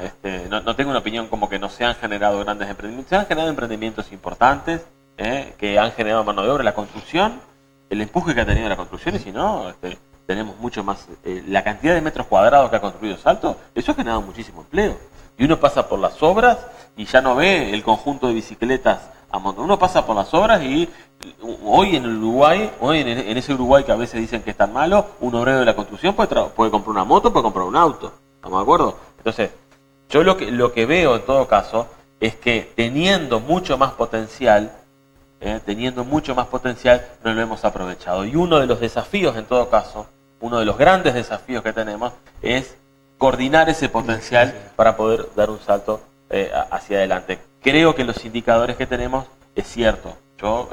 no tengo una opinión como que no se han generado grandes emprendimientos. Se han generado emprendimientos importantes que han generado mano de obra, la construcción, el empuje que ha tenido la construcción, y si no, tenemos mucho más. La cantidad de metros cuadrados que ha construido Salto, eso ha generado muchísimo empleo. Y uno pasa por las obras y ya no ve el conjunto de bicicletas a montón. Uno pasa por las obras y hoy en el Uruguay, en ese Uruguay que a veces dicen que es tan malo, un obrero de la construcción puede comprar una moto, puede comprar un auto. ¿Estamos de acuerdo? Entonces, yo lo que veo en todo caso es que teniendo mucho más potencial, no lo hemos aprovechado. Y uno de los desafíos, en todo caso, uno de los grandes desafíos que tenemos es coordinar ese potencial para poder dar un salto hacia adelante. Creo que los indicadores que tenemos, es cierto, yo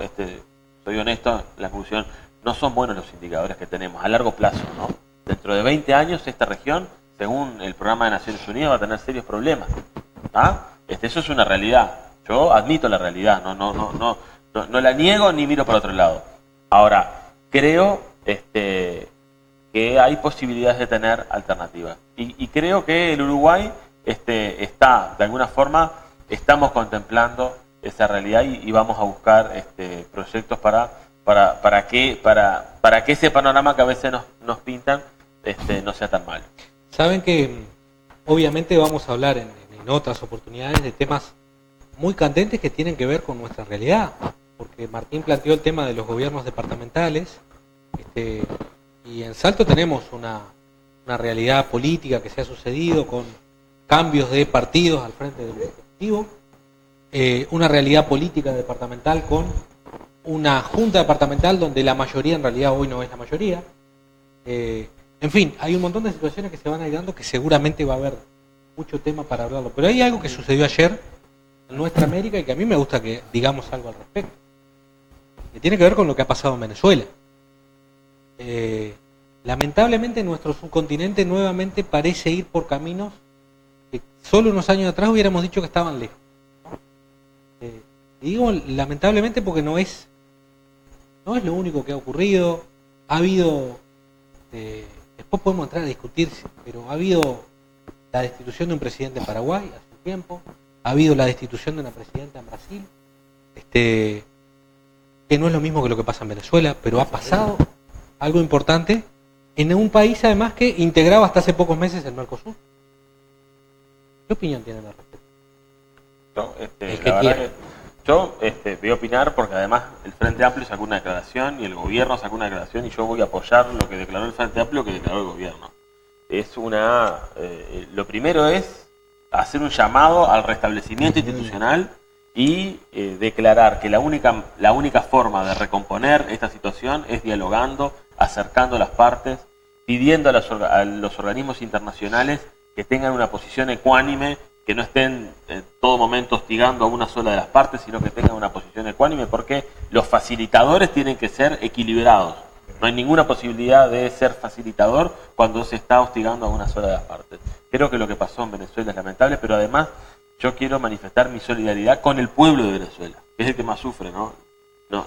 soy honesto, la conclusión, no son buenos los indicadores que tenemos a largo plazo, ¿no? Dentro de 20 años esta región según el programa de Naciones Unidas, va a tener serios problemas. Eso es una realidad. Yo admito la realidad, no la niego ni miro para otro lado. Ahora, creo que hay posibilidades de tener alternativas. Y creo que el Uruguay está, de alguna forma, estamos contemplando esa realidad y vamos a buscar proyectos para que ese panorama que a veces nos pintan no sea tan malo. Saben que obviamente vamos a hablar en otras oportunidades de temas muy candentes que tienen que ver con nuestra realidad, porque Martín planteó el tema de los gobiernos departamentales, y en Salto tenemos una realidad política que se ha sucedido con cambios de partidos al frente del Ejecutivo, una realidad política departamental con una junta departamental donde la mayoría en realidad hoy no es la mayoría. En fin, hay un montón de situaciones que se van a ir dando que seguramente va a haber mucho tema para hablarlo. Pero hay algo que sucedió ayer en nuestra América y que a mí me gusta que digamos algo al respecto, que tiene que ver con lo que ha pasado en Venezuela. Lamentablemente nuestro subcontinente nuevamente parece ir por caminos que solo unos años atrás hubiéramos dicho que estaban lejos, ¿no? Y digo lamentablemente porque no es lo único que ha ocurrido. Ha habido, después podemos entrar a discutir, pero ha habido la destitución de un presidente en Paraguay hace un tiempo, ha habido la destitución de una presidenta en Brasil, que no es lo mismo que lo que pasa en Venezuela, pero ha pasado algo importante en un país además que integraba hasta hace pocos meses el Mercosur. ¿Qué opinión tienen al respecto? Yo voy a opinar porque además el Frente Amplio sacó una declaración y el gobierno sacó una declaración y yo voy a apoyar lo que declaró el Frente Amplio, que declaró el gobierno. Lo primero es hacer un llamado al restablecimiento institucional y declarar que la única forma de recomponer esta situación es dialogando, acercando a las partes, pidiendo a los organismos internacionales que tengan una posición ecuánime, que no estén en todo momento hostigando a una sola de las partes, sino que tengan una posición ecuánime, porque los facilitadores tienen que ser equilibrados. No hay ninguna posibilidad de ser facilitador cuando se está hostigando a una sola de las partes. Creo que lo que pasó en Venezuela es lamentable, pero además yo quiero manifestar mi solidaridad con el pueblo de Venezuela, que es el que más sufre, ¿no?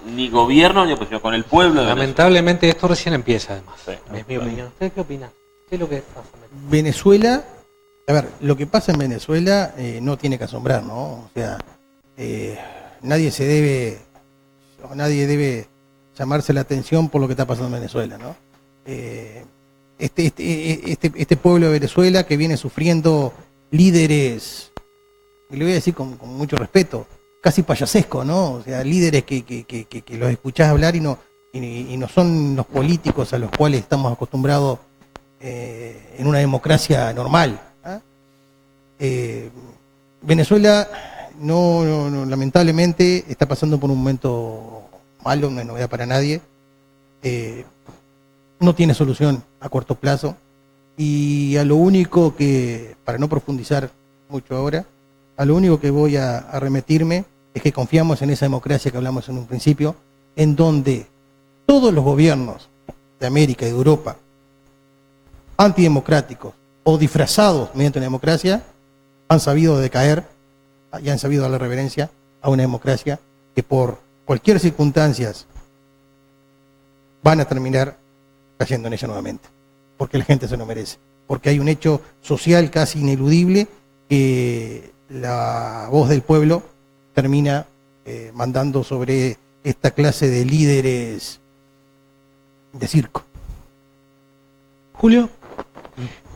Ni gobierno ni oposición, con el pueblo de Venezuela. Lamentablemente esto recién empieza, además. Sí, es mi opinión. ¿Ustedes qué opinan? ¿Qué es lo que pasa en Venezuela? A ver, lo que pasa en Venezuela no tiene que asombrar, ¿no? O sea, nadie debe llamarse la atención por lo que está pasando en Venezuela, ¿no? Este pueblo de Venezuela que viene sufriendo líderes, y le voy a decir con mucho respeto, casi payasesco, ¿no? O sea, líderes que los escuchás hablar y no son los políticos a los cuales estamos acostumbrados en una democracia normal. Venezuela lamentablemente está pasando por un momento malo, no es novedad para nadie, no tiene solución a corto plazo, y a lo único que, para no profundizar mucho ahora, a lo único que voy a remitirme es que confiamos en esa democracia que hablamos en un principio, en donde todos los gobiernos de América y de Europa, antidemocráticos o disfrazados mediante una democracia, han sabido decaer y han sabido darle reverencia a una democracia que por cualquier circunstancia van a terminar cayendo en ella nuevamente, porque la gente se lo merece, porque hay un hecho social casi ineludible que la voz del pueblo termina mandando sobre esta clase de líderes de circo. Julio.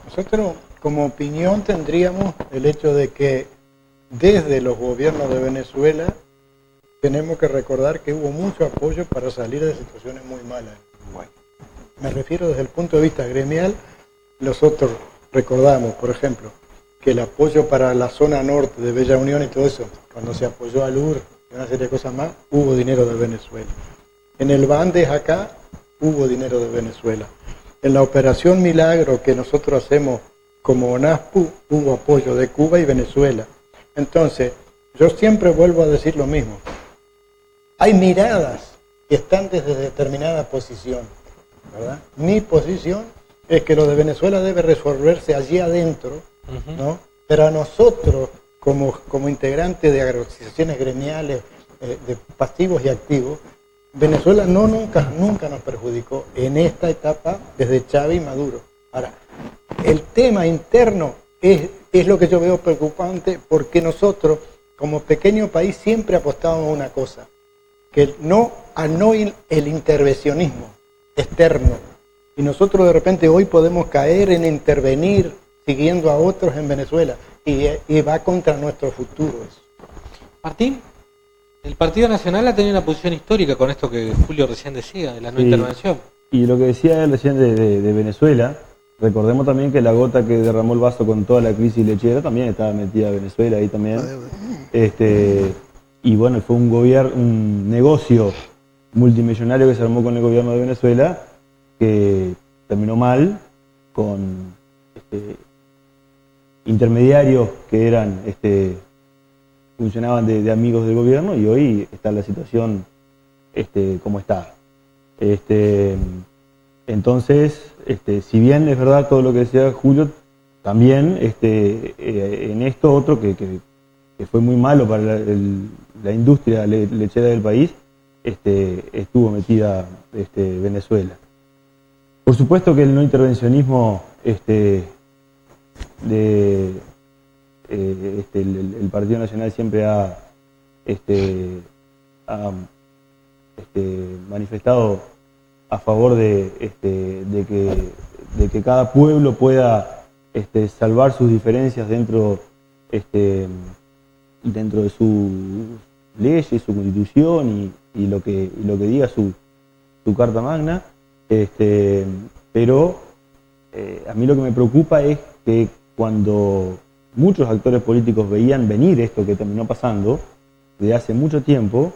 Nosotros como opinión tendríamos el hecho de que desde los gobiernos de Venezuela tenemos que recordar que hubo mucho apoyo para salir de situaciones muy malas en Uruguay. Me refiero desde el punto de vista gremial. Nosotros recordamos, por ejemplo, que el apoyo para la zona norte de Bella Unión y todo eso, cuando se apoyó a LUR y una serie de cosas más, hubo dinero de Venezuela. En el Bandes acá hubo dinero de Venezuela. En la Operación Milagro que nosotros hacemos como ONASPU hubo apoyo de Cuba y Venezuela. Entonces, yo siempre vuelvo a decir lo mismo. Hay miradas que están desde determinada posición, ¿verdad? Mi posición es que lo de Venezuela debe resolverse allí adentro, ¿no? Pero a nosotros, como integrantes de asociaciones gremiales, de pasivos y activos, Venezuela nunca nos perjudicó en esta etapa desde Chávez y Maduro. Ahora, el tema interno es lo que yo veo preocupante, porque nosotros, como pequeño país, siempre apostábamos a una cosa, que el intervencionismo externo. Y nosotros de repente hoy podemos caer en intervenir siguiendo a otros en Venezuela, y va contra nuestro futuro eso. Martín, el Partido Nacional ha tenido una posición histórica con esto que Julio recién decía, de la no intervención. Y lo que decía él recién de Venezuela, recordemos también que la gota que derramó el vaso con toda la crisis lechera también estaba metida Venezuela ahí también. Y bueno, fue un negocio multimillonario que se armó con el gobierno de Venezuela, que terminó mal, con intermediarios que eran funcionaban de amigos del gobierno, y hoy está la situación como está. Entonces, si bien es verdad todo lo que decía Julio, también en esto otro que fue muy malo para la industria lechera del país, estuvo metida Venezuela. Por supuesto que el no intervencionismo el Partido Nacional siempre ha manifestado a favor de que cada pueblo pueda salvar sus diferencias dentro de sus leyes, su constitución y lo que diga su Carta Magna, pero a mí lo que me preocupa es que cuando muchos actores políticos veían venir esto que terminó pasando de hace mucho tiempo,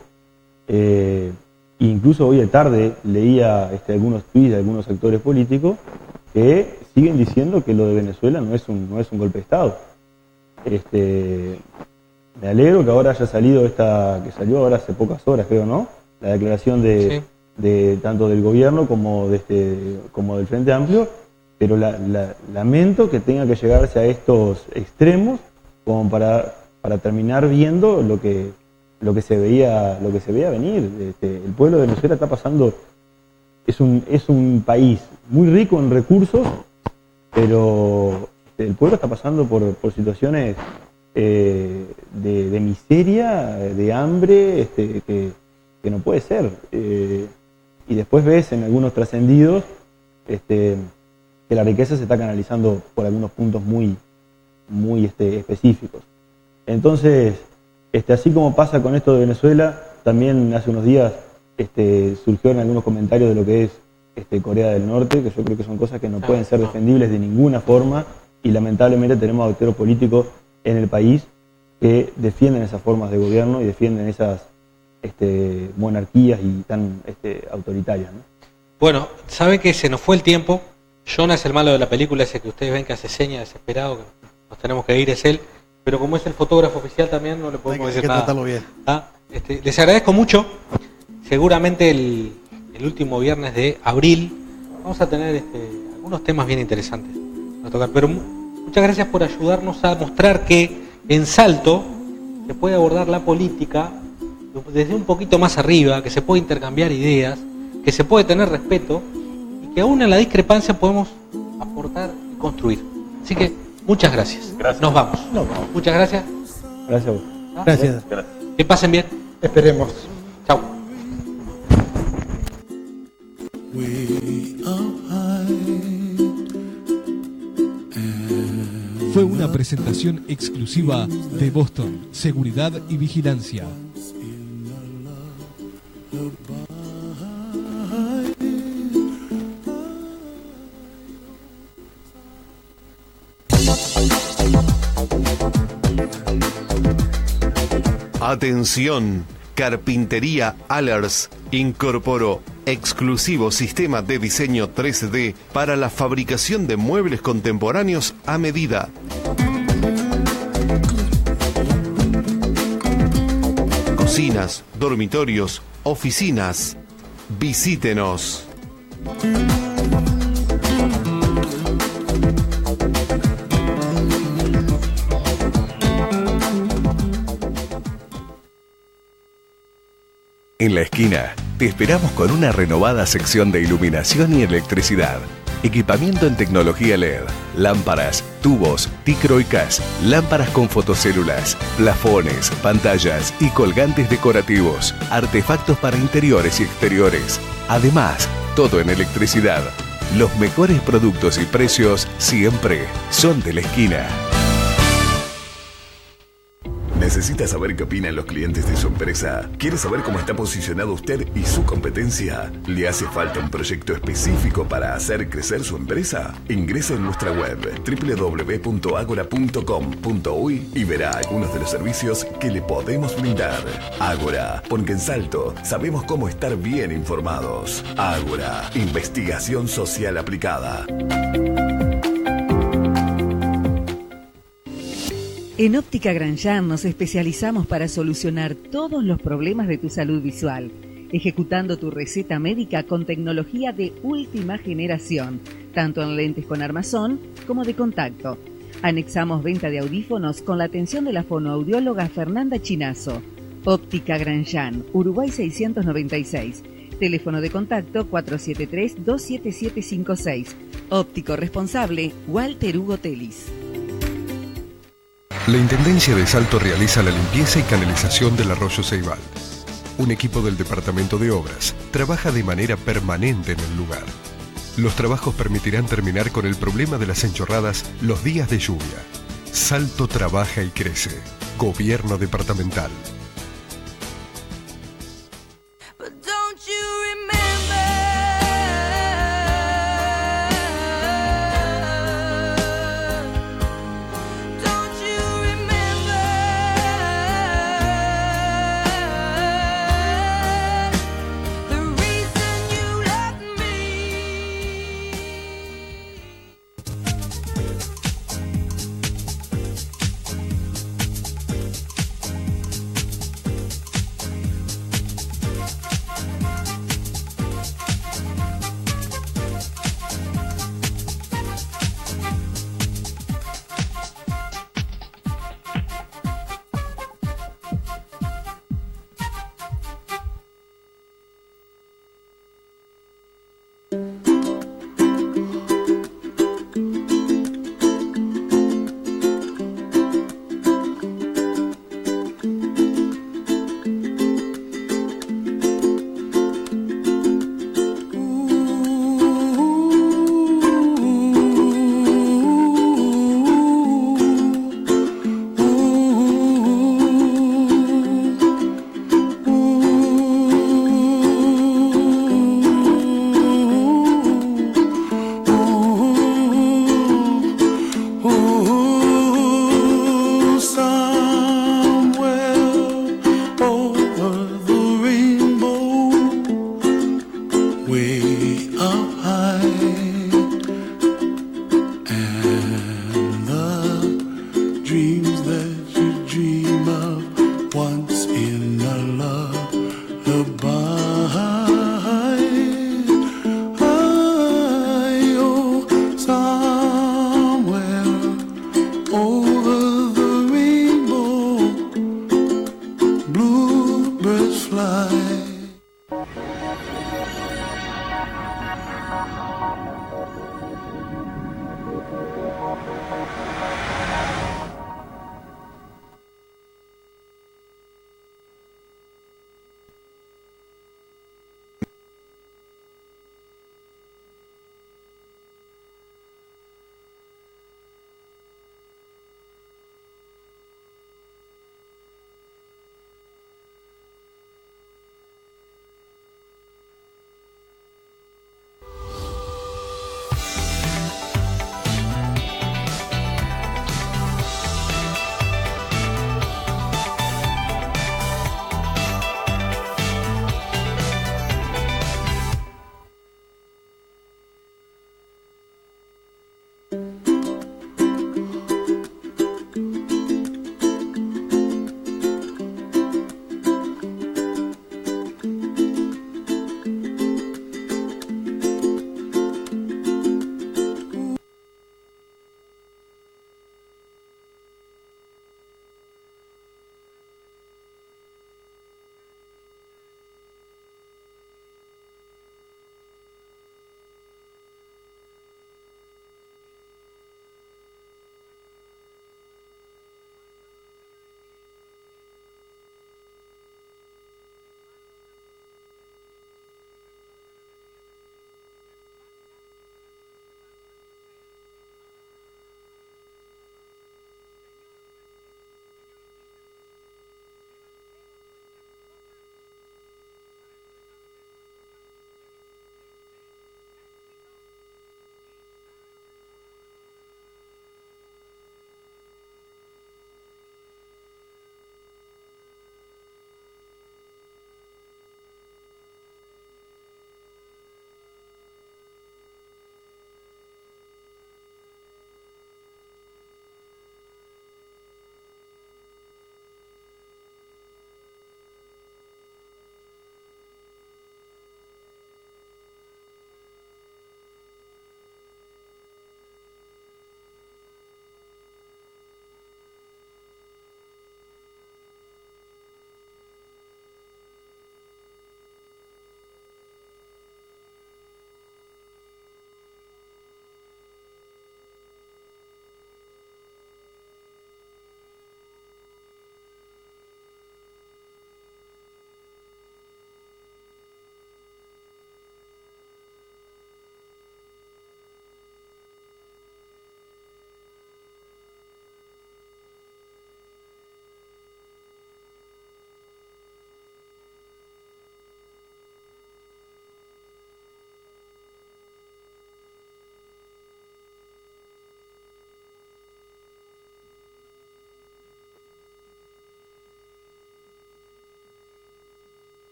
incluso hoy de tarde leía algunos tweets de algunos actores políticos que siguen diciendo que lo de Venezuela no es un golpe de Estado. Me alegro que ahora haya salido que salió ahora hace pocas horas, creo, ¿no? La declaración de tanto del gobierno como del Frente Amplio, pero lamento que tenga que llegarse a estos extremos como para terminar viendo lo que se veía venir. El pueblo de Venezuela está pasando, es un país muy rico en recursos, pero el pueblo está pasando por situaciones de miseria, de hambre, que no puede ser. Y después ves en algunos trascendidos que la riqueza se está canalizando por algunos puntos muy específicos. Entonces, así como pasa con esto de Venezuela, también hace unos días surgieron algunos comentarios de lo que es Corea del Norte, que yo creo que son cosas que no pueden ser defendibles de ninguna forma, y lamentablemente tenemos actores políticos en el país que defienden esas formas de gobierno y defienden esas monarquías y tan autoritarias, ¿no? Bueno, sabe que se nos fue el tiempo. Jonas, el malo de la película, ese que ustedes ven que hace señas desesperado, que nos tenemos que ir, es él. Pero como es el fotógrafo oficial también, no le podemos decir nada. Tratarlo bien. Les agradezco mucho. Seguramente el último viernes de abril vamos a tener algunos temas bien interesantes a tocar. Pero muchas gracias por ayudarnos a mostrar que en Salto se puede abordar la política desde un poquito más arriba, que se puede intercambiar ideas, que se puede tener respeto y que aún en la discrepancia podemos aportar y construir. Así que muchas gracias. Nos vamos. Muchas gracias. Gracias a vos. Gracias. Que pasen bien. Esperemos. Chao. Fue una presentación exclusiva de Boston, Seguridad y Vigilancia. Atención, Carpintería Allers incorporó exclusivo sistema de diseño 3D para la fabricación de muebles contemporáneos a medida. Cocinas, dormitorios, oficinas. Visítenos. En la esquina, te esperamos con una renovada sección de iluminación y electricidad. Equipamiento en tecnología LED, lámparas, tubos, ticro y CAS, lámparas con fotocélulas, plafones, pantallas y colgantes decorativos, artefactos para interiores y exteriores. Además, todo en electricidad. Los mejores productos y precios siempre son de la esquina. ¿Necesita saber qué opinan los clientes de su empresa? ¿Quiere saber cómo está posicionado usted y su competencia? ¿Le hace falta un proyecto específico para hacer crecer su empresa? Ingrese en nuestra web www.agora.com.uy y verá algunos de los servicios que le podemos brindar. Ágora, porque en Salto sabemos cómo estar bien informados. Ágora, investigación social aplicada. En Óptica Granjan nos especializamos para solucionar todos los problemas de tu salud visual, ejecutando tu receta médica con tecnología de última generación, tanto en lentes con armazón como de contacto. Anexamos venta de audífonos con la atención de la fonoaudióloga Fernanda Chinazo. Óptica Granjan, Uruguay 696. Teléfono de contacto 473-27756. Óptico responsable, Walter Hugo Telis. La Intendencia de Salto realiza la limpieza y canalización del arroyo Ceibal. Un equipo del Departamento de Obras trabaja de manera permanente en el lugar. Los trabajos permitirán terminar con el problema de las enchorradas los días de lluvia. Salto trabaja y crece. Gobierno departamental.